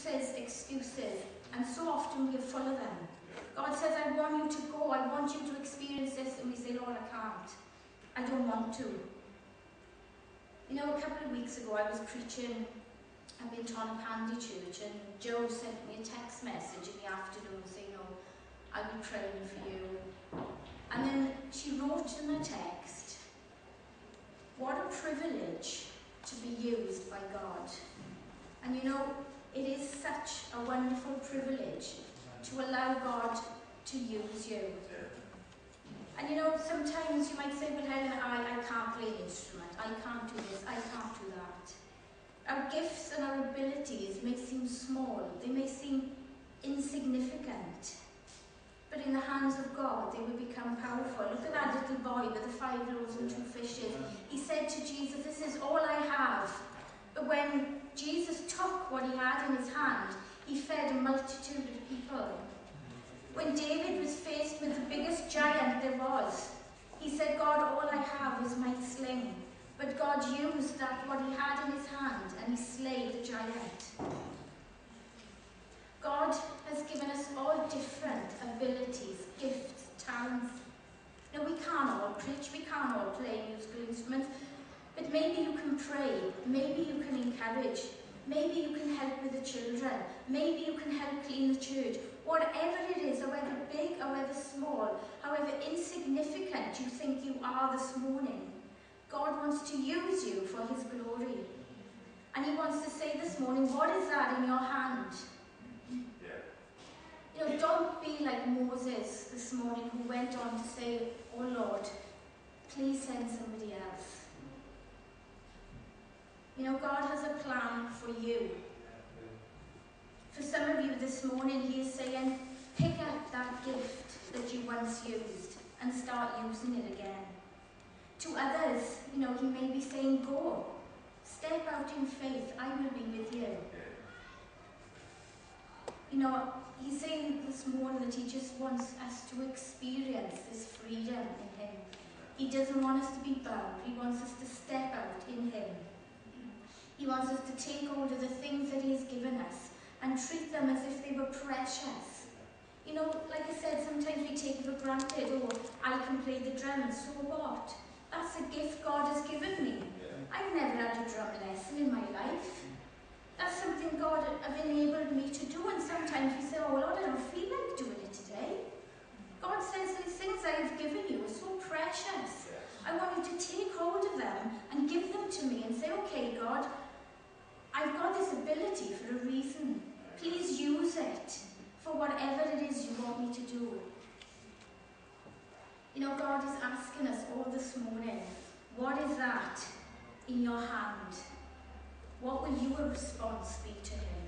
excuses, and so often we are full of them. God says, I want you to go, I want you to experience this, and we say, Lord, I can't. I don't want to. You know, a couple of weeks ago I was preaching up in Tonopandi Church, and Jo sent me a text message in the afternoon saying, I'll be praying for you. And then she wrote in the text, what a privilege to be used by God. And you know, it is such a wonderful privilege to allow God to use you. And you know, sometimes you might say, well, Helen, I can't play an instrument, I can't do this, I can't do that. Our gifts and our abilities may seem small, they may seem insignificant, but in the hands of God, they will become powerful. Look at that little boy with the 5 loaves and 2 fishes. He said to Jesus, this is all I have. But when Jesus took what he had in his hand, he fed a multitude of people. When David was faced with the biggest giant there was, he said, God, all I have is my sling. But God used that, what he had in his hand, and he slayed the giant. God has given us all different abilities, gifts, talents. Now, we can't all preach, we can't all play musical instruments, but maybe you can pray, maybe you can encourage, maybe you can help with the children, maybe you can help clean the church. Whatever it is, however big, however small, however insignificant you think you are this morning, God wants to use you for his glory. And he wants to say this morning, what is that in your hand? You know, don't be like Moses this morning, who went on to say, oh Lord, please send somebody else. You know, God has a plan for you. For some of you this morning, he is saying, pick up that gift that you once used and start using it again. To others, you know, he may be saying, go, step out in faith, I will be with you. You know, he's saying this morning that he just wants us to experience this freedom in him. He doesn't want us to be bound. He wants us to step out in him. He wants us to take hold of the things that he has given us and treat them as if they were precious. You know, like I said, sometimes we take it for granted. Oh, I can play the drums, so what? That's a gift God has given me. I've never had a drum lesson in my life. That's something God has enabled me to do, and sometimes we say, oh Lord, I don't feel like doing it today. God says these things I have given you are so precious. I want you to take hold of them and give them to me and say, okay God, I've got this ability for a reason. Please use it for whatever it is you want me to do. You know, God is asking us all this morning, what is that in your hand? What will your response be to him?